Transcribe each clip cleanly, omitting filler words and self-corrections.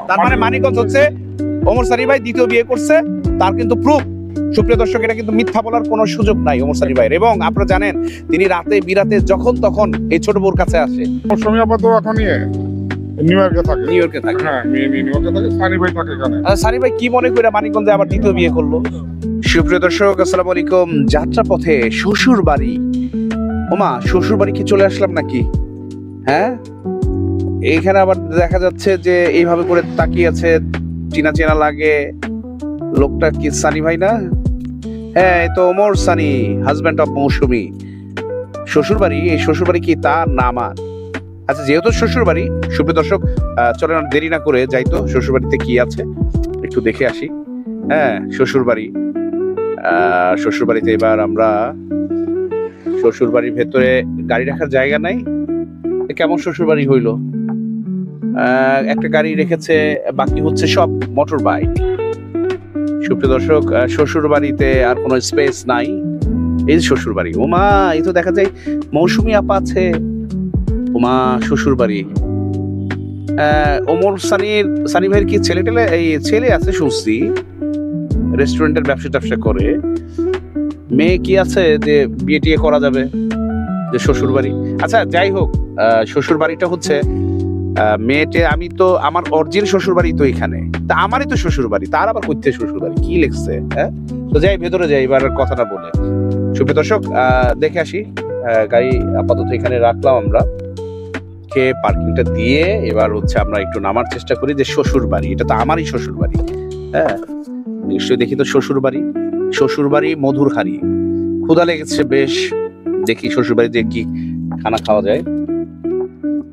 তার মানে মানিকগঞ্জ হচ্ছে ওমর সানি ভাই দ্বিতীয় বিয়ে করছে, তার কিন্তু প্রুফ। সুপ্রিয় দর্শক, এটা কিন্তু মিথ্যা বলার কোনো সুযোগ নাই ওমর সানি ভাইয়ের। এবং আপনারা জানেন তিনি রাতে বিরাতে যখন তখন এই ছোট বউর কাছে আসে। মৌসুমী আপা তো এখন নিউ ইয়র্কে থাকে। নিউ ইয়র্কে থাকে। হ্যাঁ, নিউ ইয়র্কে থাকে। সানি ভাই থাকে এখানে। সানি ভাই কি মনে করে মানিকগঞ্জে আবার দ্বিতীয় বিয়ে করলো? সুপ্রিয় দর্শক, আসসালামু আলাইকুম। যাত্রা পথে শ্বশুর বাড়ি। ওমা, শ্বশুর বাড়ি কি চলে আসলাম নাকি? হ্যাঁ, এইখানে আবার দেখা যাচ্ছে যে এইভাবে করে তাকিয়ে আছে, চেনা চেনা লাগে। লোকটা কি সানি ভাই না? হ্যাঁ, এই তো ওমর সানি, হাজবেন্ড অফ মৌসুমী। শ্বশুর বাড়ি, এই শ্বশুর বাড়ি কি তার না আমার? আচ্ছা, যেহেতু শ্বশুর বাড়ি, সুপ্রিয় দর্শক চলেন আর দেরি না করে যাই তো শ্বশুর বাড়িতে কি আছে একটু দেখে আসি। হ্যাঁ, শ্বশুর বাড়ি। শ্বশুর বাড়িতে এবার আমরা, শ্বশুর বাড়ির ভেতরে গাড়ি রাখার জায়গা নাই। কেমন শ্বশুর বাড়ি হইলো? একটা গাড়ি রেখেছে, বাকি হচ্ছে সব মোটর বাইক। সুপ্রিয় দর্শক, শ্বশুর বাড়িতে আর কোনো স্পেস নাই। এই শ্বশুর বাড়ি। ওমা, এই তো দেখা যায় মৌসুমী আপা আছে। ওমা, শ্বশুর বাড়ি। ওমর সানি ভাইয়ের কি ছেলে টেলে? এই ছেলে আছে শুনছি, রেস্টুরেন্টের ব্যবসা করে। মেয়ে কি আছে যে বিয়ে টিয়ে করা যাবে? যে শ্বশুর বাড়ি। আচ্ছা, যাই হোক, শ্বশুর বাড়িটা হচ্ছে মেয়েটে। আমি তো আমার অরিজিনাল শ্বশুর বাড়ি তো এখানে, তা আমারই তো শ্বশুর বাড়ি, তার আবার করতে শ্বশুর বাড়ি কি লিখছে? হ্যাঁ, তো যাই ভেতরে যাই এবার কথাটা বলে। সুপ্রিয় দর্শক, দেখে আসি। গাড়ি আপাতত এখানে রাখলাম আমরা, কে পার্কিংটা দিয়ে এবার হচ্ছে আমরা একটু নামার চেষ্টা করি। যে শ্বশুর বাড়ি, এটা তো আমারই শ্বশুর বাড়ি। হ্যাঁ, নিশ্চয়ই দেখি তো শ্বশুর বাড়ি। শ্বশুর বাড়ি মধুর হাড়ি। ক্ষুধা লেগেছে বেশ, দেখি শ্বশুর বাড়িতে কি খানা খাওয়া যায়।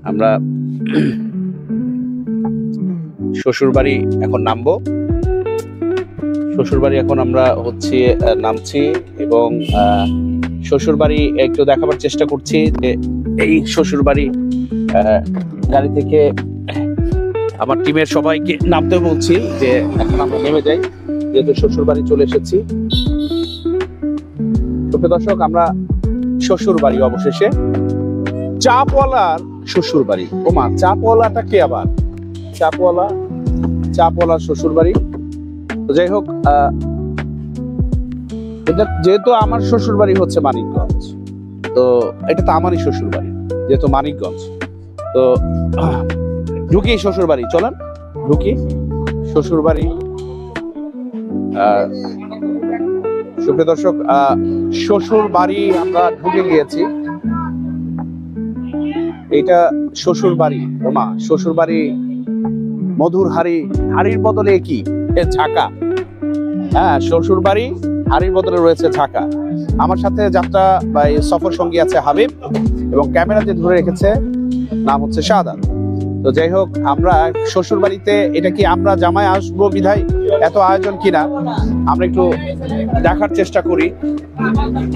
আমরা শ্বশুর বাড়ি এখন নামবো। শ্বশুর বাড়ি এখন আমরা হচ্ছে নামছি এবং শ্বশুর বাড়ি একটু দেখাবার চেষ্টা করছি যে এই শ্বশুর বাড়ি। গাড়ি থেকে আমার টিমের সবাইকে নামতে বলছি যে এখন আমরা নেমে যাই, যেহেতু শ্বশুর বাড়ি চলে এসেছি। সুপ্রিয় দর্শক, আমরা শ্বশুর বাড়ি অবশেষে। চাপওয়ালার শ্বশুর বাড়ি। ওমা, চাপওয়ালাটা কে আবার? চাপওয়ালার শ্বশুর বাড়ি। তো যাই হোক, এটা যেহেতু আমার শ্বশুর বাড়ি হচ্ছে মানিকগঞ্জ, তো এটা তো আমারই শ্বশুর বাড়ি যেহেতু মানিকগঞ্জ। তো ঢুকি শ্বশুর বাড়ি, চলেন ঢুকি শ্বশুর বাড়ি। সুপ্রিয় দর্শক, শ্বশুর বাড়ি আমরা ঢুকে গিয়েছি। এইটা শ্বশুর বাড়ি। ওমা, শ্বশুর বাড়ি মধুর হাড়ি। হাড়ির বদলে কি ঝাঁকা? হ্যাঁ, শ্বশুর বাড়ি হাড়ির বদলে রয়েছে ঝাঁকা। আমার সাথে যাত্রা বা সফর সঙ্গী আছে হাবিব, এবং ক্যামেরা যে ধরে রেখেছে নাম হচ্ছে শাহাদাত। তো যাই হোক, আমরা শ্বশুর বাড়িতে, এটা কি আমরা জামাই আসবো বিধায় এত আয়োজন কিনা আমরা একটু দেখার চেষ্টা করি।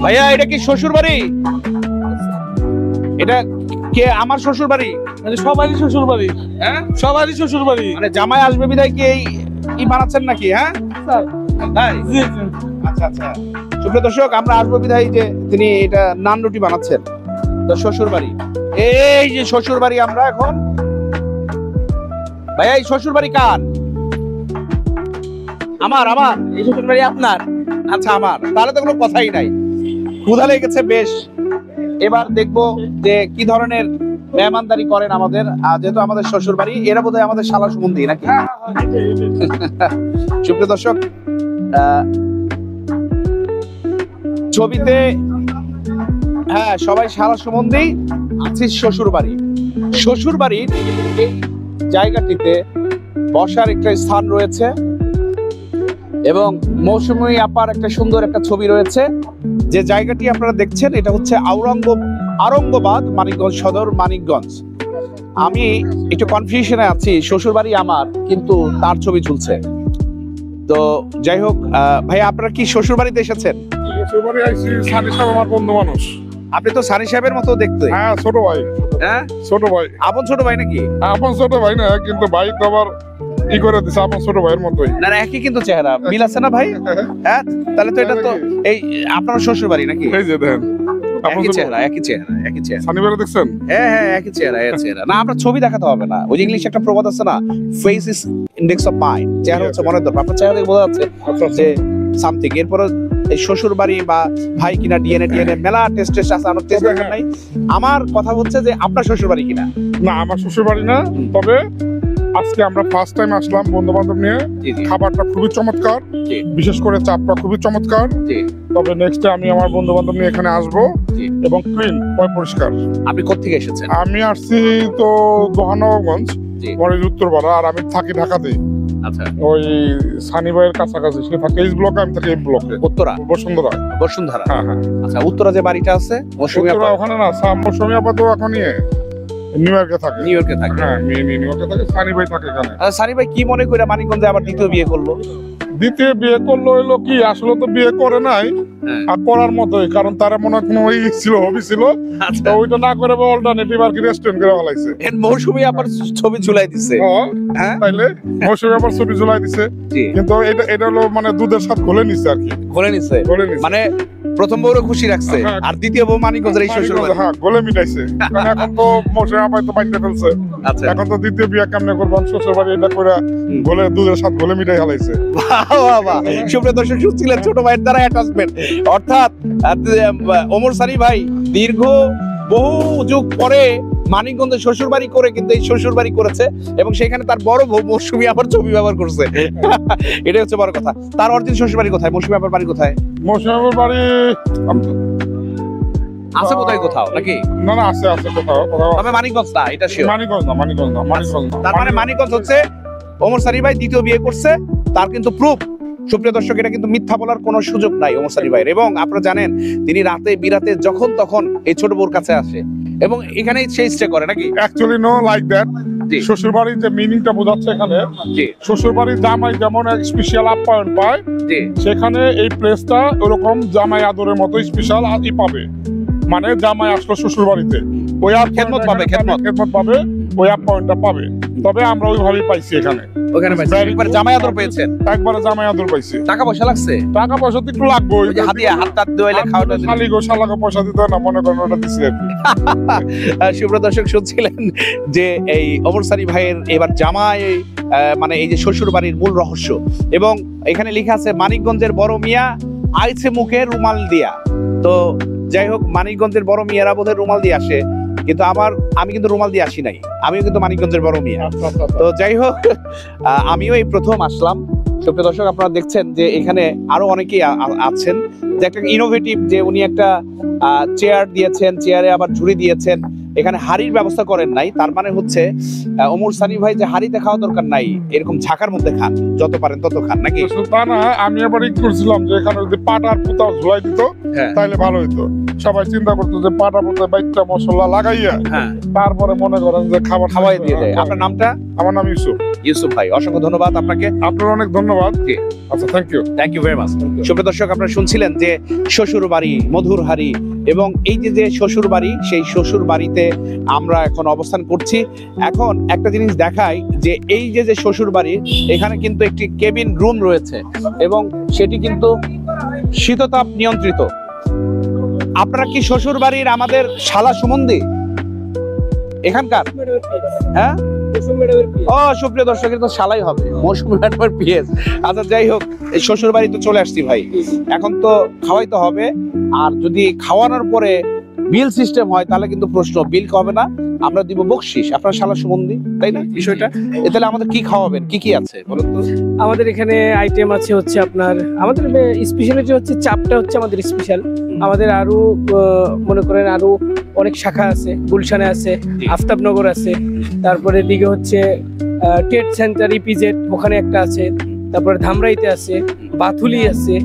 ভাইয়া, এটা কি শ্বশুর বাড়ি? এটা কে? আমার শ্বশুর বাড়ি? মানে সবারই শ্বশুর বাড়ি। হ্যাঁ, সবারই শ্বশুর বাড়ি। মানে জামাই আসবে বিধায় কি এই বানাচ্ছেন নাকি? হ্যাঁ, তাই? জি, জি। আচ্ছা আচ্ছা। সুপ্রিয় দর্শক, আমরা আসবো বিধায় যে তিনি এটা নান রুটি বানাচ্ছেন। তো শ্বশুর বাড়ি, এই যে শ্বশুর বাড়ি আমরা এখন। ভাইয়া, এই শ্বশুর বাড়ি কার? আমার। এই শ্বশুর বাড়ি আপনার? আচ্ছা, আমার। তাহলে তো কোনো কথাই নাই। ক্ষুধা লেগেছে বেশ। এবার দেখবো যে কি ধরনের মেহমানদারি করেন আমাদের। যেহেতু আমাদের শ্বশুর বাড়ি, এরা বোধহয় আমাদের শালা সুমন্দি নাকি? সুপ্রিয় দর্শক, ছবিতে হ্যাঁ সবাই শালা সুমন্দি। আছি শ্বশুর বাড়ি। শ্বশুর বাড়ির এই জায়গাটিতে বসার একটা স্থান রয়েছে এবং মৌসুমী আপার একটা সুন্দর একটা ছবি রয়েছে। যে জায়গাটি আপনারা দেখছেন এটা হচ্ছে আরঙ্গবাদ, মানিকগঞ্জ সদর, মানিকগঞ্জ। আমি একটু কনফিউশনে আছি, শ্বশুর বাড়ি আমার কিন্তু তার ছবি ঝুলছে। তো যাই হোক, ভাই আপনারা কি শ্বশুর বাড়িতে এসেছেন? শ্বশুর বাড়ি আইছি। সানি সাহেব আমার বন্ধু মানুষ। আপনি তো সানি সাহেবের মতো দেখতে। হ্যাঁ, ছোট ভাই। হ্যাঁ, ছোট ভাই। আপন ছোট ভাই নাকি? আপন ছোট ভাই না, কিন্তু ভাই তো আবার ই করে দিছে আপন ছোট ভাইয়ের মতোই। না না, একই কিন্তু চেহারা, মিল আছে না ভাই? হ্যাঁ, তাহলে তো এটা তো এই আপনার শ্বশুর বাড়ি নাকি? এই যে দেখেন। একই চেহারা একই চেহারা একই চেহারা। সানি ভাইরা দেখছেন? হ্যাঁ হ্যাঁ একই চেহারা একই চেহারা। না আপনার ছবি দেখাতে হবে না, ওই যে ইংলিশ একটা প্রবাদ আছে না, face is index of mind, চেহারা হচ্ছে মনের দরকার। আপনার চেহারা দেখে বোঝা যাচ্ছে আচ্ছা যে সামথিং। এরপরে এই শ্বশুর বাড়ি বা ভাই কিনা ডিএনএ মেলা টেস্ট আছে, আমার টেস্ট তবে দেখার নাই। আমার কথা হচ্ছে যে আপনার শ্বশুর বাড়ি কিনা। না, আমার শ্বশুর বাড়ি না, তবে আজকে আমরা ফার্স্ট টাইম আসলাম বন্ধু বান্ধব নিয়ে। জি জি খাবারটা খুবই চমৎকার, জি বিশেষ করে চাপটা খুবই চমৎকার। জি। তবে নেক্সট আমি আমার বন্ধু বান্ধব নিয়ে এখানে আসবো জি। এবং ক্লিন পরিষ্কার। আপনি কোত্থেকে এসেছেন? আমি আসছি তো দোহানগঞ্জ, জি। মরিজ উত্তরপাড়া, আর আমি থাকি ঢাকাতে, আচ্ছা ওই সানি ভাইয়ের কাছাকাছি। সে থাকে এই ব্লকে, আমি থাকি এই ব্লকে, উত্তরা বসুন্ধরা। বসুন্ধরা। হ্যাঁ হ্যাঁ। আচ্ছা উত্তরা যে বাড়িটা আছে মৌসুমী উত্তরা আপা ওখানে না, মৌসুমী আপা তো এখন নিউ ইয়র্কে থাকে। নিউ ইয়র্কে থাকে। হ্যাঁ, নিউ ইয়র্কে থাকে, সানি ভাই থাকে এখানে। আচ্ছা সানি ভাই কি মনে করে মানিকগঞ্জে আবার দ্বিতীয় বিয়ে করলো? দ্বিতীয় বিয়ে করলো হইলো কি, আসলে তো বিয়ে করে নাই, হ্যাঁ। আর করার মতোই, কারণ তারা মনে হয় কোনো ওই ছিল, হবি ছিল, আচ্ছা তো ওইটা না করে অল্টারনেটিভ আর কি রেস্টুরেন্ট করে ফেলাইছে। এর মৌসুমী আবার ছবি ঝুলাই দিছে। হ্যাঁ তাইলে মৌসুমী আবার ছবি ঝুলাই দিছে, জি কিন্তু এটা হলো মানে দুধের সাথে ঘোলে নিছে আর কি, বলে নিছে। ঘোলে নিছে। মানে প্রথম বউরে খুশি রাখছে, হ্যাঁ। আর দ্বিতীয় বউ মানিকগঞ্জের এই শ্বশুর বাড়ি। হ্যাঁ, গোলে মিটাইছে। কারণ এখন তো মৌসুমী আপাই তো বাইতে ফেলছে, আচ্ছা এখন তো দ্বিতীয় বিয়ে কেমনে করবেন, শ্বশুর বাড়ি এটা করে গোলে দুধের সাথে গোলে মিটাই ফেলাইছে। বাহ বাহ বাহ। সুপ্রিয় দর্শক শুনছিলেন ছোট ভাইয়ের দ্বারা অ্যাটাচমেন্ট, অর্থাৎ ওমর সানি ভাই দীর্ঘ বহু যুগ পরে মানিকগঞ্জে শ্বশুর বাড়ি করে কিন্তু এই শ্বশুর বাড়ি করেছে, এবং সেখানে তার বড় বউ মৌসুমী আবার ছবি ব্যবহার করছে। এটাই হচ্ছে বড় কথা। তার অরিজিন শ্বশুর বাড়ি কোথায়? মৌসুমী আবার বাড়ি কোথায়? মৌসুমী আপার বাড়ি আছে কোথায় কোথাও নাকি? না না, আছে আছে কোথাও কোথাও। তবে মানিকগঞ্জ না, এটা শিওর। মানিকগঞ্জ না, মানিকগঞ্জ না, মানিকগঞ্জ না। তার মানে মানিকগঞ্জ হচ্ছে ওমর সানি ভাই দ্বিতীয় বিয়ে করছে, তার কিন্তু প্রুফ। সুপ্রিয় দর্শক, এটা কিন্তু মিথ্যা বলার কোনো সুযোগ নাই ওমর সানি ভাইয়ের। এবং আপনারা জানেন তিনি রাতে বিরাতে যখন তখন এই ছোট বউর কাছে আসে এবং এখানেই সেই স্টে করে নাকি? Actually no like that. জি। শ্বশুর বাড়ির যে মিনিংটা বোঝাচ্ছে এখানে, জি শ্বশুর বাড়ির জামাই যেমন এক স্পেশাল আপ্যায়ন পায়, জি সেখানে এই প্লেসটা ওরকম জামাই আদরের মতো স্পেশাল ই পাবে। মানে জামাই আসলো শ্বশুর বাড়িতে, ওই খেদমত পাবে, খেদমত। খেদমত পাবে, ওই আপ্যায়নটা পাবে। তবে আমরা ওইভাবেই পাইছি এখানে, ওখানে পাইছেন? একবার জামাই আদর পেয়েছেন? একবারে জামাই আদর পাইছি। টাকা পয়সা লাগছে? টাকা পয়সা তো একটু লাগবে, ওই যে হাতিয়া হাত টাত দোয়াইলে খাওয়াটা দিলেন। শালি গো শালাকে পয়সা দিতে হয় না, মনে করেন ওটা দিছি আর কি। সুপ্রিয় দর্শক শুনছিলেন যে এই ওমর সানি ভাইয়ের এবার জামাই মানে এই যে শ্বশুর বাড়ির মূল রহস্য, এবং এখানে লেখা আছে মানিকগঞ্জের বড় মিয়া আইছে মুখে রুমাল দিয়া। তো যাই হোক, মানিকগঞ্জের বড় মিয়ারা বোধহয় রুমাল দিয়ে আসে, কিন্তু আমি কিন্তু রুমাল দিয়ে আসি নাই, আমিও কিন্তু মানিকগঞ্জের বড় মিয়া। তো যাই হোক, আমিও এই প্রথম আসলাম। সুপ্রিয় দর্শক, আপনারা দেখছেন যে এখানে আরো অনেকেই আছেন, যে একটা ইনোভেটিভ, যে উনি একটা চেয়ার দিয়েছেন, চেয়ারে আবার ঝুড়ি দিয়েছেন, এখানে হাড়ির ব্যবস্থা করেন নাই। তার মানে হচ্ছে ওমর সানি ভাই যে হাড়িতে খাওয়া দরকার নাই, এরকম ঝাঁকার মধ্যে খান, যত পারেন তত খান নাকি? তা না, আমি আবার ই করছিলাম যে এখানে যদি পাটার পুতা ঝুলাই দিত হ্যাঁ। তাইলে ভালো হইতো। সবাই চিন্তা করতো যে পাটা পুতা বাইকটা মশলা লাগাইয়া হ্যাঁ, তারপরে মনে করেন যে খাবার খাওয়াই দিয়ে যায়। আপনার নামটা? আমার নাম ইউসুফ। ইউসুফ ভাই, অসংখ্য ধন্যবাদ আপনাকে। আপনার অনেক ধন্যবাদ। জি। আচ্ছা, thank you. Thank you very much. সুপ্রিয় দর্শক, আপনারা শুনছিলেন যে শ্বশুর বাড়ি, মধুর হাড়ি, এবং এই যে শ্বশুর বাড়ি, সেই শ্বশুর বাড়িতে আমরা এখন অবস্থান করছি। এখন একটা জিনিস দেখাই, যে এই যে শ্বশুর বাড়ি, এখানে কিন্তু একটি কেবিন রুম রয়েছে, এবং সেটি কিন্তু শীততাপ নিয়ন্ত্রিত। আপনারা কি শ্বশুর বাড়ির আমাদের শালা সুমন্দি এখানকার? হ্যাঁ, ও সুপ্রিয় দর্শক, এটা তো শালাই হবে, মৌসুমী ম্যাডামের পিএস। আচ্ছা যাই হোক, এই শ্বশুর বাড়ি তো চলে আসছি ভাই, এখন তো খাওয়াইতে হবে। আর যদি খাওয়ানোর পরে বিল সিস্টেম হয়, তাহলে কিন্তু প্রশ্ন, বিল হবে না, আমরা দিব বকশিস। আপনার শালা সুমন্দি, তাই না বিষয়টা? তাহলে আমাদের কি খাওয়াবেন, কি কি আছে বলুন তো? আমাদের এখানে আইটেম আছে হচ্ছে আপনার, আমাদের স্পেশালিটি হচ্ছে চাপটা হচ্ছে আমাদের স্পেশাল। আমাদের আরো মনে করেন আরো অনেক শাখা আছে, গুলশানে আছে, আফতাবনগর আছে, তারপরে দিকে হচ্ছে ট্রেড সেন্টার ইপিজেড ওখানে একটা আছে, তারপরে ধামরাইতে আছে, বাথুলি আছে,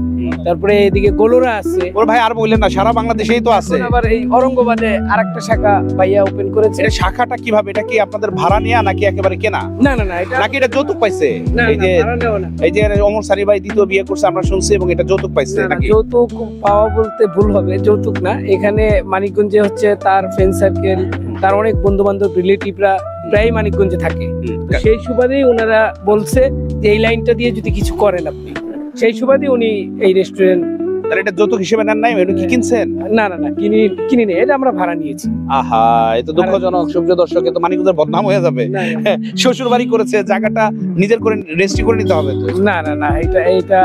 তারপরে এদিকে গোলরা আছে। ওর ভাই আর বললেন না, সারা বাংলাদেশেই তো আছে। আবার এই অরঙ্গবাদে আরেকটা শাখা ভাইয়া ওপেন করেছে। এটা শাখাটা কিভাবে? এটা কি আপনাদের ভাড়া নেয়া নাকি একেবারে কেনা? না না না, এটা নাকি এটা যৌতুক পাইছে? না, এই যে ভাড়া নেওয়া না। এই যে ওমর সানি ভাই দ্বিতীয় বিয়ে করছে আমরা শুনছি, এবং এটা যৌতুক পাইছে না, না, নাকি? যৌতুক পাওয়া বলতে ভুল হবে, যৌতুক না। এখানে মানিকগঞ্জে হচ্ছে তার ফ্রেন্ড সার্কেল, তার অনেক বন্ধু বান্ধব, রিলেটিভরা প্রায় মানিকগঞ্জে থাকে। তো সেই সুবাদেই ওনারা বলছে যে এই লাইনটা দিয়ে যদি কিছু করেন আপনি, সেই সুবাদে উনি এই রেস্টুরেন্ট তাহলে এটা যৌতুক হিসেবে নেন নাই, এটা কি কিনছেন? না না না, কিনি নেই, এটা আমরা ভাড়া নিয়েছি। আহা, এ তো দুঃখজনক সুপ্রিয় দর্শক, এ তো মানিকগঞ্জের বদনাম হয়ে যাবে। না, শ্বশুর বাড়ি করেছে, জায়গাটা নিজের করে রেজিস্ট্রি করে নিতে হবে তো। না না না, এটা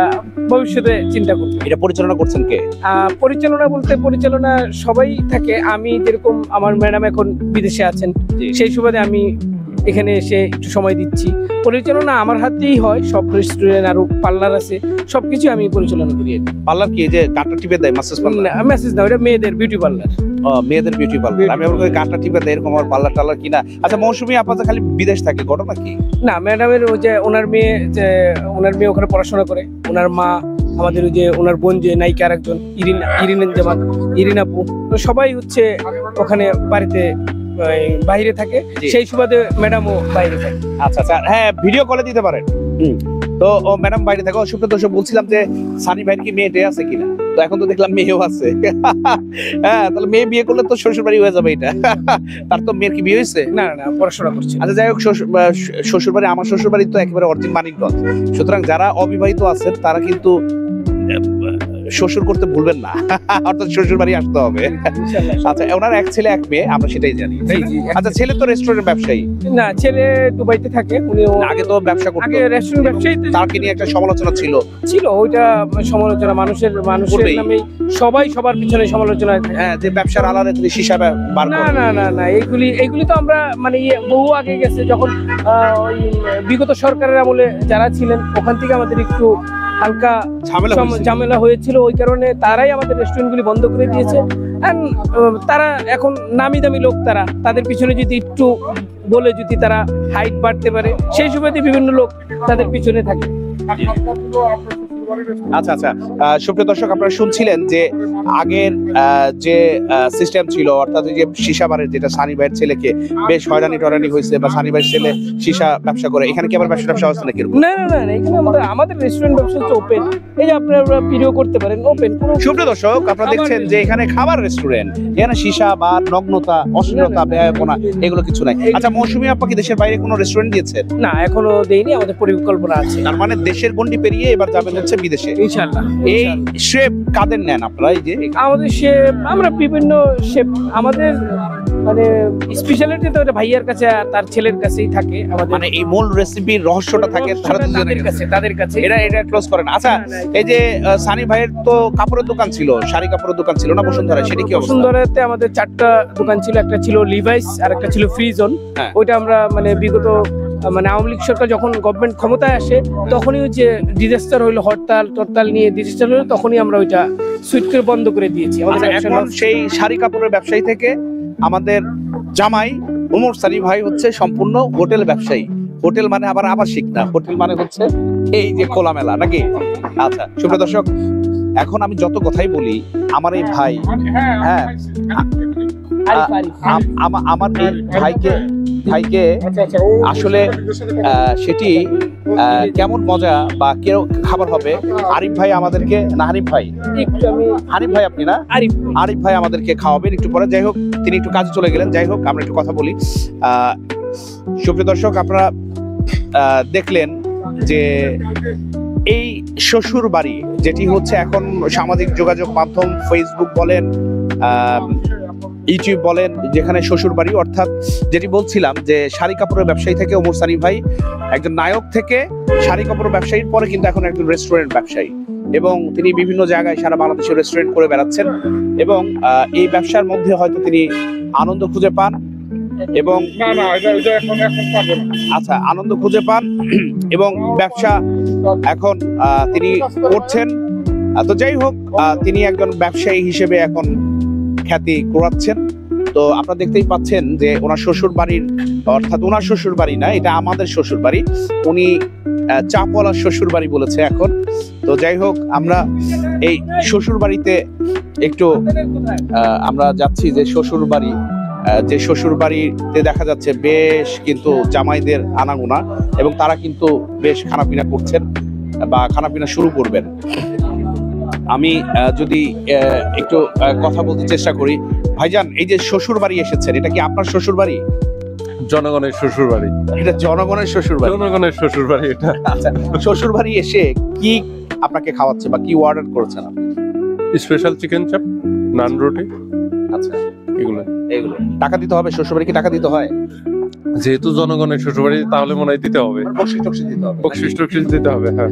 ভবিষ্যতে চিন্তা করব। এটা পরিচালনা করছেন কে? পরিচালনা বলতে পরিচালনা সবাই থাকে, আমি যেরকম আমার ম্যাডাম এখন বিদেশে আছেন, জি। সেই সুবাদে আমি এখানে এসে একটু সময় দিচ্ছি। পরিচালনা আমার হাতেই হয়, সব রেস্টুরেন্ট আরো পার্লার আছে, সবকিছু আমি পরিচালনা করি। পার্লার কি, যে গানটা টিপে দেয় মাসাজ পার্লার? মেসেজ দাও, এটা মেয়েদের বিউটি পার্লার। মেয়েদের বিউটি পার্লার। আমি আবার গানটা টিপে দেয় এরকম আর পার্লার টার্লার কিনা। আচ্ছা, মৌসুমী আপা তো খালি বিদেশ থাকে, ঘটনা কি? না, ম্যাডামের ওই যে ওনার মেয়ে ওখানে পড়াশোনা করে, ওনার মা, আমাদের ওই যে ওনার বোন যে নায়িকা আরেকজন ইরিন আপু, তো সবাই হচ্ছে ওখানে বাড়িতে বাইরে থাকে, জি। সেই সুবাদে ম্যাডামও বাইরে থাকে। আচ্ছা আচ্ছা, হ্যাঁ, ভিডিও কলে দিতে পারেন। তো ও ম্যাডাম বাইরে থাকে। সুপ্রিয় দর্শক, বলছিলাম যে সানি ভাইয়ের কি মেয়ে টেয়ে আছে কিনা, তো এখন তো দেখলাম মেয়েও আছে। হ্যাঁ, তাহলে মেয়ে বিয়ে করলে তো শ্বশুর বাড়ি হয়ে যাবে এটা। তার তো মেয়ের কি বিয়ে হয়েছে? না না, পড়াশোনা করছে। আচ্ছা, যাই হোক, শ্বশুর বাড়ি, আমার শ্বশুর বাড়ি তো একেবারে অরিজিন মানিকগঞ্জ। সুতরাং যারা অবিবাহিত আছেন তারা কিন্তু শ্বশুর করতে ভুলবেন না, অর্থাৎ শ্বশুর বাড়ি আসতে হবে। ইনশাআল্লাহ। আচ্ছা, ওনার এক ছেলে এক মেয়ে, আমরা সেটাই জানি। জি, জি। আচ্ছা, ছেলে তো রেস্টুরেন্ট ব্যবসায়ী, না, ছেলে দুবাইতে থাকে, উনিও আগে তো ব্যবসা করতো, আগে রেস্টুরেন্ট ব্যবসায়ীতে তাকে নিয়ে একটা সমালোচনা ছিল। ওইটা সমালোচনা মানুষের করবেই। নামে, সবাই সবার পিছনে সমালোচনা থাকে। হ্যাঁ, যে ব্যবসার আলাদা তিনি সীসা বার না করেন। না না না, এইগুলি তো আমরা মানে বহু আগে গেছে, যখন ওই বিগত সরকারের আমলে যারা ছিলেন ওখান থেকে আমাদের একটু হালকা ঝামেলা হয়েছে। ঝামেলা হয়েছিল, ওই কারণে তারাই আমাদের রেস্টুরেন্টগুলি বন্ধ করে দিয়েছে। And, তারা এখন নামি দামি লোক, তাদের পিছনে যদি একটু বলে যদি তারা হাইট বাড়তে পারে, সেই সুবাদে বিভিন্ন লোক তাদের পিছনে থাকে। আচ্ছা আচ্ছা, সুপ্রিয় দর্শক, আপনারা শুনছিলেন যে আগের যে সিস্টেম ছিল, অর্থাৎ ওই যে সীসা বারের, যেটা সানি ভাইয়ের ছেলেকে বেশ হয়রানি টরানি হয়েছে, বা সানি ভাইয়ের ছেলে সীসা ব্যবসা করে, এখানে কি আবার ব্যবসা হচ্ছে নাকি? না না না না, এখানে আমাদের রেস্টুরেন্ট ব্যবসা হচ্ছে ওপেন, এই যে আপনারা ভিডিও করতে পারেন, ওপেন। সুপ্রিয় দর্শক, আপনারা দেখছেন যে এখানে খাবার রেস্টুরেন্ট, এখানে সীসা বা নগ্নতা, অশ্লীলতা, ব্যয়পনা এগুলো কিছু নাই। আচ্ছা, মৌসুমী আপা কি দেশের বাইরে কোনো রেস্টুরেন্ট দিয়েছেন? না, এখনো দেইনি, আমাদের পরিকল্পনা আছে। তার মানে দেশের গন্ডি পেরিয়ে এবার যাবেন হচ্ছে বিদেশে। ইনশাআল্লাহ। এই শেফ কাদের নেন আপনারা? এই যে আমাদের শেফ, আমরা বিভিন্ন শেফ, আমাদের মানে স্পেশালিটি তো এটা ভাইয়ার কাছে আর তার ছেলের কাছেই থাকে। আমাদের মানে এই মূল রেসিপির রহস্যটা থাকে তাদের কাছে। এটা ক্লোজ করেন। আচ্ছা, এই যে সানি ভাইয়ের তো কাপড়ের দোকান ছিল, শাড়ি কাপড়ের দোকান ছিল না বসুন্ধরা, সেটা কি অবস্থা? বসুন্ধরাতে আমাদের 4টা দোকান ছিল, একটা ছিল লিভাইস আর একটা ছিল ফ্রিজন। হ্যাঁ। ওইটা আমরা মানে বিগত মানে আওয়ামী লীগ সরকার যখন গভর্নমেন্ট ক্ষমতায় আসে, তখনই ওই যে ডিজাস্টার হইলো, হরতাল নিয়ে ডিজাস্টার হলো, তখনই আমরা ওইটা সুইট করে বন্ধ করে দিয়েছি। আচ্ছা, এখন সেই শাড়ি কাপড়ের ব্যবসায়ী থেকে আমাদের জামাই ওমর সানি ভাই হচ্ছে সম্পূর্ণ হোটেল ব্যবসায়ী। হোটেল মানে আবার আবাসিক না, হোটেল মানে হচ্ছে এই যে খোলামেলা, নাকি? আচ্ছা, সুপ্রিয় দর্শক, এখন আমি যত কথাই বলি, আমার এই ভাই, হ্যাঁ, আমার এই ভাইকে আসলে সেটি কেমন মজা বা কেউ খাবার হবে, আরিফ ভাই আমাদেরকে, না হানিফ ভাই, হানিফ ভাই আপনি না, আরিফ ভাই আমাদেরকে খাওয়াবেন একটু পরে। যাই হোক, তিনি একটু কাজে চলে গেলেন। যাই হোক, আমরা একটু কথা বলি। সুপ্রিয় দর্শক, আপনারা দেখলেন যে এই শ্বশুর বাড়ি, যেটি হচ্ছে এখন সামাজিক যোগাযোগ মাধ্যম, ফেসবুক বলেন, ইউটিউব বলেন, যেখানে শ্বশুর বাড়ি, অর্থাৎ যেটি বলছিলাম যে শাড়ি কাপড়ের ব্যবসায়ী থেকে ওমর সানি ভাই একজন নায়ক থেকে শাড়ি কাপড়ের ব্যবসায়ীর পরে কিন্তু এখন একজন রেস্টুরেন্ট ব্যবসায়ী, এবং তিনি বিভিন্ন জায়গায় সারা বাংলাদেশে রেস্টুরেন্ট করে বেড়াচ্ছেন, এবং এই ব্যবসার মধ্যে হয়তো তিনি আনন্দ খুঁজে পান, এবং আচ্ছা, আনন্দ খুঁজে পান এবং ব্যবসা এখন তিনি করছেন। তো যাই হোক, তিনি একজন ব্যবসায়ী হিসেবে এখন খ্যাতি কুড়াচ্ছেন। তো আপনারা দেখতেই পাচ্ছেন যে ওনার শ্বশুর বাড়ির, অর্থাৎ ওনার শ্বশুর বাড়ি না, এটা আমাদের শ্বশুর বাড়ি, উনি চাপওয়ালার শ্বশুর বাড়ি বলেছে এখন। তো যাই হোক, আমরা এই শ্বশুর বাড়িতে একটু আমরা যাচ্ছি, যে শ্বশুর বাড়ি, যে শ্বশুর বাড়িতে দেখা যাচ্ছে বেশ কিন্তু জামাইদের আনাগোনা, এবং তারা কিন্তু বেশ খানাপিনা করছেন বা খানাপিনা শুরু করবেন। আমি যদি একটু কথা বলতে চেষ্টা করি, ভাইজান, এই যে শ্বশুর বাড়ি এসেছেন, এটা কি আপনার শ্বশুর বাড়ি? জনগণের শ্বশুর বাড়ি। এটা জনগণের শ্বশুর বাড়ি? জনগণের শ্বশুর বাড়ি এটা। আচ্ছা, শ্বশুর বাড়ি এসে কি আপনাকে খাওয়াচ্ছে বা কি অর্ডার করেছেন আপনি? স্পেশাল চিকেন চাপ, নান রুটি, আচ্ছা, এগুলো। এগুলো টাকা দিতে হবে? শ্বশুরবাড়ি কি টাকা দিতে হয়? যেহেতু জনগণের শ্বশুরবাড়ি, তাহলে মনে হয় দিতে হবে, বকশিস টকশিস দিতে হবে? বকশিস টকশিস দিতে হবে। হ্যাঁ,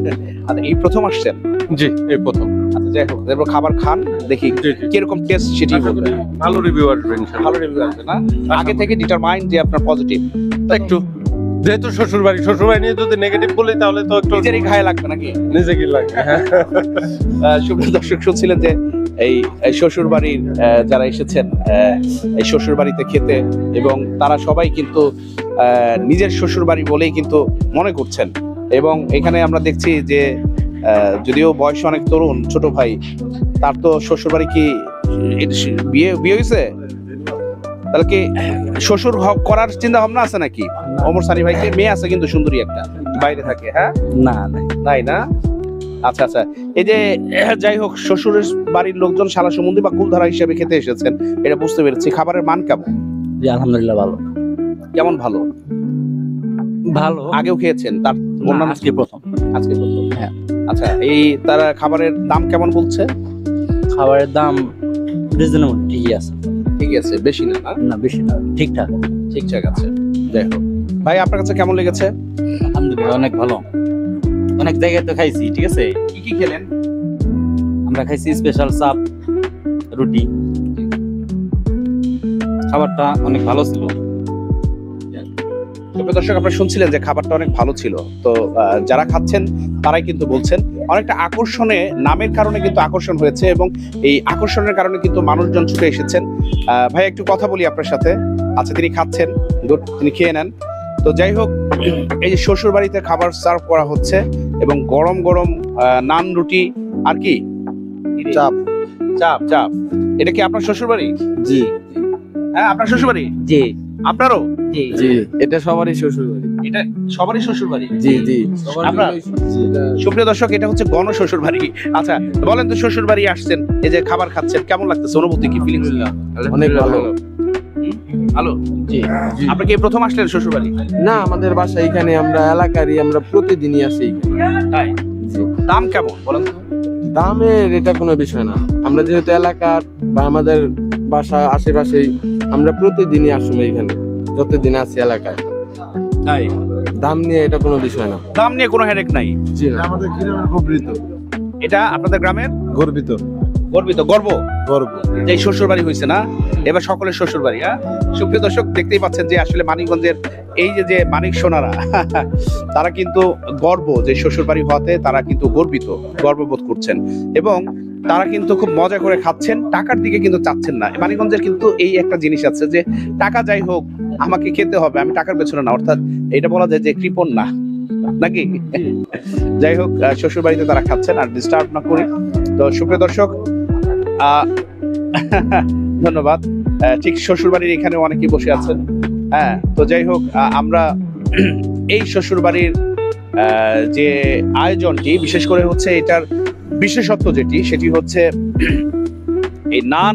আচ্ছা, এই প্রথম আসছেন? জি, এই প্রথম। আচ্ছা, যাই হোক, এরপর খাবার খান, দেখি জি, জি। কিরকম টেস্ট সেটি বলবেন। ভালো রিভিউ আসবে ইনশাআল্লাহ। ভালো রিভিউ আসবে না? আগে থেকে ডিটারমাইন্ড যে আপনার পজিটিভ, একটু, যেহেতু শ্বশুরবাড়ি নিয়ে যদি নেগেটিভ বলি তাহলে তো একটু নিজেরই গায়ে লাগবে নাকি? নিজে কি লাগে। সুপ্রিয় দর্শক, শুনছিলেন যে এই শ্বশুর বাড়ির যারা এসেছেন এই শ্বশুর বাড়িতে খেতে, এবং তারা সবাই কিন্তু নিজের শ্বশুর বাড়ি বলেই কিন্তু মনে করছেন। এবং এখানে আমরা দেখছি যে যদিও বয়স অনেক তরুণ, ছোট ভাই, তার তো শ্বশুর বাড়ি কি বিয়ে বিয়ে হয়েছে? তাহলে কি শ্বশুর করার চিন্তা ভাবনা আছে নাকি? ওমর সানি ভাইকে মেয়ে আছে কিন্তু সুন্দরী একটা, বাইরে থাকে। হ্যাঁ, না নাই না? আচ্ছা আচ্ছা, এই যে যাই হোক, শ্বশুরের বাড়ির লোকজন শালা সম্বন্ধী বা কুলধারা হিসেবে খেতে এসেছেন, এটা বুঝতে পেরেছি। খাবারের মান কেমন? জি আলহামদুলিল্লাহ ভালো। কেমন ভালো? ভালো, আগেও খেয়েছেন? তার অন্যান্য আজকে প্রথম। আজকে প্রথম? হ্যাঁ। আচ্ছা, এই তারা খাবারের দাম কেমন বলছে? খাবারের দাম রিজনেবল, ঠিকই আছে। ঠিক আছে, বেশি না? না বেশি না, ঠিকঠাক। ঠিকঠাক আছে। যাই হোক, ভাই আপনার কাছে কেমন লেগেছে? আলহামদুলিল্লাহ অনেক ভালো। অনেক জায়গায় তো খাইছি, ঠিক আছে। কি কি খেলেন? আমরা খাইছি স্পেশাল চাপ, রুটি। খাবারটা অনেক ভালো ছিল। সুপ্রিয় দর্শক, আপনারা শুনছিলেন যে খাবারটা অনেক ভালো ছিল। তো যারা খাচ্ছেন তারাই কিন্তু বলছেন অনেকটা আকর্ষণে, নামের কারণে কিন্তু আকর্ষণ হয়েছে, এবং এই আকর্ষণের কারণে কিন্তু মানুষজন ছুটে এসেছেন। ভাই একটু কথা বলি আপনার সাথে। আচ্ছা, তিনি খাচ্ছেন, গুড, তিনি খেয়ে নেন। তো যাই হোক, এই যে শ্বশুর বাড়িতে খাবার সার্ভ করা হচ্ছে, এবং গরম গরম নান, রুটি, আর কি চাপ। চাপ চাপ। এটা কি আপনার শ্বশুর বাড়ি? জি হ্যাঁ, আপনার শ্বশুর বাড়ি? জি আপনারও? জি জি, এটা সবারই শ্বশুর বাড়ি। এটা সবারই শ্বশুর বাড়ি? জি জি, আপনার? সুপ্রিয় দর্শক, এটা হচ্ছে গণ শ্বশুর বাড়ি। আচ্ছা, বলেন তো, শ্বশুর বাড়ি আসছেন, এই যে খাবার খাচ্ছেন, কেমন লাগতেছে? অনুভূতি কি, ফিলিংস? অনেক ভালো। ভালো। জি, আপনি কি প্রথম আসলেন শ্বশুর বাড়ি? না, আমাদের বাসা এখানে, আমরা এলাকারই, আমরা প্রতিদিনই আসি এখানে। তাই? জি। দাম কেমন বলেন তো? দামের এটা কোনো বিষয় না, আমরা যেহেতু এলাকার বা আমাদের বাসা আশেপাশেই, আমরা প্রতিদিনই আসলে এখানে, যতদিন আছি এলাকায়। তাই? দাম নিয়ে এটা কোনো বিষয় না। দাম নিয়ে কোনো হেডেক নাই? জি না, আমাদের গ্রামের গর্বিত। এটা আপনাদের গ্রামের গর্বিত গর্বিত, গর্ব গর্ব। যে শ্বশুর বাড়ি হয়েছে না, এবার সকলের শ্বশুর বাড়ি। হ্যাঁ, সুপ্রিয় দর্শক, দেখতেই পাচ্ছেন যে আসলে মানিকগঞ্জের এই যে মানিক সোনারা তারা কিন্তু গর্ব, যে শ্বশুর বাড়ি হওয়াতে তারা কিন্তু গর্বিত, গর্ববোধ করছেন, এবং তারা কিন্তু খুব মজা করে খাচ্ছেন, টাকার দিকে কিন্তু চাচ্ছেন না। মানিকগঞ্জের কিন্তু এই একটা জিনিস আছে যে টাকা যাই হোক আমাকে খেতে হবে, আমি টাকার পেছনে না, অর্থাৎ এটা বলা যায় যে কৃপণ না, নাকি? যাই হোক, শ্বশুর বাড়িতে তারা খাচ্ছেন, আর ডিস্টার্ব না করি। তো সুপ্রিয় দর্শক, ধন্যবাদ। ঠিক শ্বশুর বাড়ির এখানে অনেকেই বসে আছেন। হ্যাঁ, তো যাই হোক, আমরা এই শ্বশুর বাড়ির যে আয়োজনটি, বিশেষ করে হচ্ছে এটার বিশেষত্ব যেটি, সেটি হচ্ছে এই নান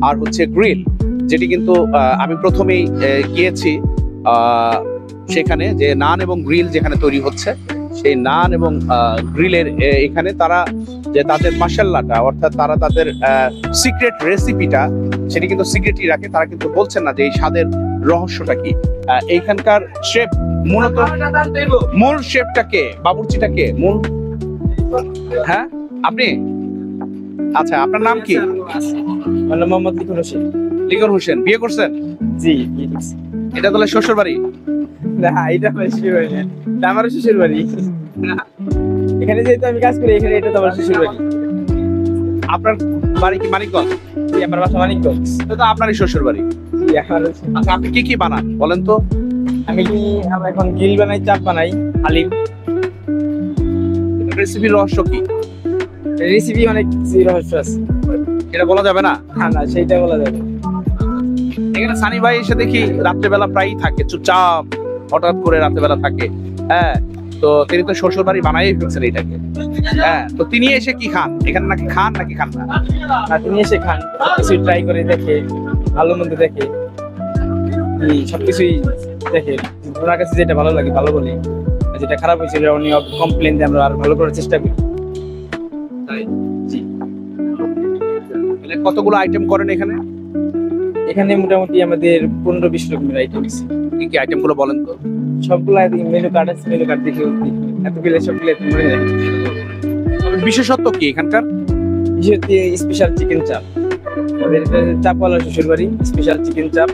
আর হচ্ছে গ্রিল, যেটি কিন্তু আমি প্রথমেই গিয়েছি সেখানে, যে নান এবং গ্রিল যেখানে তৈরি হচ্ছে, সেই নান এবং গ্রিলের এখানে তারা যে তাদের মাশাল্লাহটা, অর্থাৎ তারা তাদের সিক্রেট রেসিপিটা, সেটি কিন্তু সিক্রেটই রাখে। তারা কিন্তু বলছেন না যে এই স্বাদের রহস্যটা কি। এইখানকার শেফ, মূলত মূল শেফটাকে, বাবুর্চিটাকে মূল, হ্যাঁ আপনি? আচ্ছা, আপনার নাম কি? মোহাম্মদ লিখন হোসেন। লিখন হোসেন। বিয়ে করছেন? জি। এটা তাহলে শ্বশুর বাড়ি? না, এটা আমার শ্বশুর বাড়ি না, এটা আমার শ্বশুর বাড়ি। এখানে যেহেতু আমি কাজ করি, এখানে এটা তো আমার শ্বশুর বাড়ি। আপনার বাড়ি কি মানিকগঞ্জ? জি, আমার বাসা মানিকগঞ্জ। এটা তো আপনারই শ্বশুর বাড়ি। জি, আমার। আচ্ছা, আপনি কি কি বানান বলেন তো? আমরা এখন গ্রিল বানাই, চাপ বানাই, হালিম। রেসিপির রহস্য কি? রেসিপি অনেক রহস্য আছে, এটা বলা যাবে না? না সেইটা বলা যাবে। এখানে সানি ভাই এসে দেখি রাত্রেবেলা প্রায়ই থাকে, চুপচাপ, হঠাৎ করে রাত্রেবেলা থাকে। হ্যাঁ, তো তিনি তো শ্বশুর বাড়ি বানাই ফেলছেন এটাকে। হ্যাঁ, তো তিনি এসে কি খান এখানে, নাকি খান নাকি খান না? আর তিনি এসে খান, কিছু ট্রাই করে দেখে, ভালো মন্দ দেখে, সবকিছুই দেখে। ওনার কাছে যেটা ভালো লাগে ভালো বলি, আর যেটা খারাপ হয়েছিল উনি কমপ্লেন দিয়ে আমরা আর ভালো করার চেষ্টা করি। তাই? জি। কতগুলো আইটেম করেন এখানে? এখানে মোটামুটি আমাদের 15-20 রকমের আইটেম আছে। কি কি আইটেম গুলো বলেন তো? সবগুলো মেনু কার্ড আছে, মেনু কার্ড দেখে এতগুলো সবগুলো মনে যায়। বিশেষত্ব কি এখানকার? বিশেষ স্পেশাল চিকেন চাপ, আমাদের চাপওয়ালা শ্বশুর বাড়ি স্পেশাল চিকেন চাপ।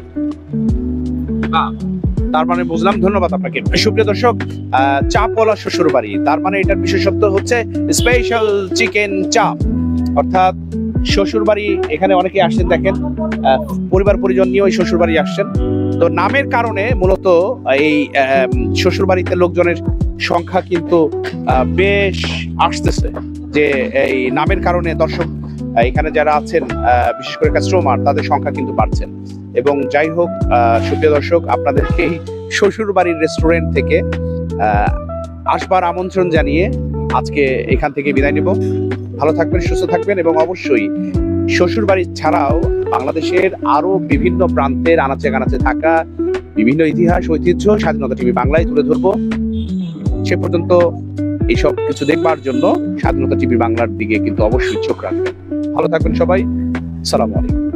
তার মানে বুঝলাম, ধন্যবাদ আপনাকে। সুপ্রিয় দর্শক, চাপওয়ালা শ্বশুর বাড়ি, তার মানে এটার বিশেষত্ব হচ্ছে স্পেশাল চিকেন চাপ। অর্থাৎ শ্বশুর বাড়ি এখানে অনেকে আসছেন, দেখেন পরিবার পরিজন নিয়ে ওই শ্বশুর বাড়ি আসছেন। তো নামের কারণে মূলত এই শ্বশুর বাড়িতে লোকজনের সংখ্যা কিন্তু বেশ আসতেছে, যে এই নামের কারণে দর্শক এখানে যারা আছেন বিশেষ করে কাস্টমার তাদের সংখ্যা কিন্তু বাড়ছেন। এবং যাই হোক সুপ্রিয় দর্শক, আপনাদেরকে এই শ্বশুর বাড়ির রেস্টুরেন্ট থেকে আসবার আমন্ত্রণ জানিয়ে আজকে এখান থেকে বিদায় নেব। ভালো থাকবেন, সুস্থ থাকবেন এবং অবশ্যই শ্বশুর বাড়ি ছাড়াও বাংলাদেশের আরো বিভিন্ন প্রান্তের আনাচে কানাচে থাকা বিভিন্ন ইতিহাস ঐতিহ্য স্বাধীনতা টিভি বাংলায় তুলে ধরবো। সে পর্যন্ত এইসব কিছু দেখবার জন্য স্বাধীনতা টিভি বাংলার দিকে কিন্তু অবশ্যই চোখ রাখবেন। ভালো থাকবেন সবাই, সালাম আলাইকুম।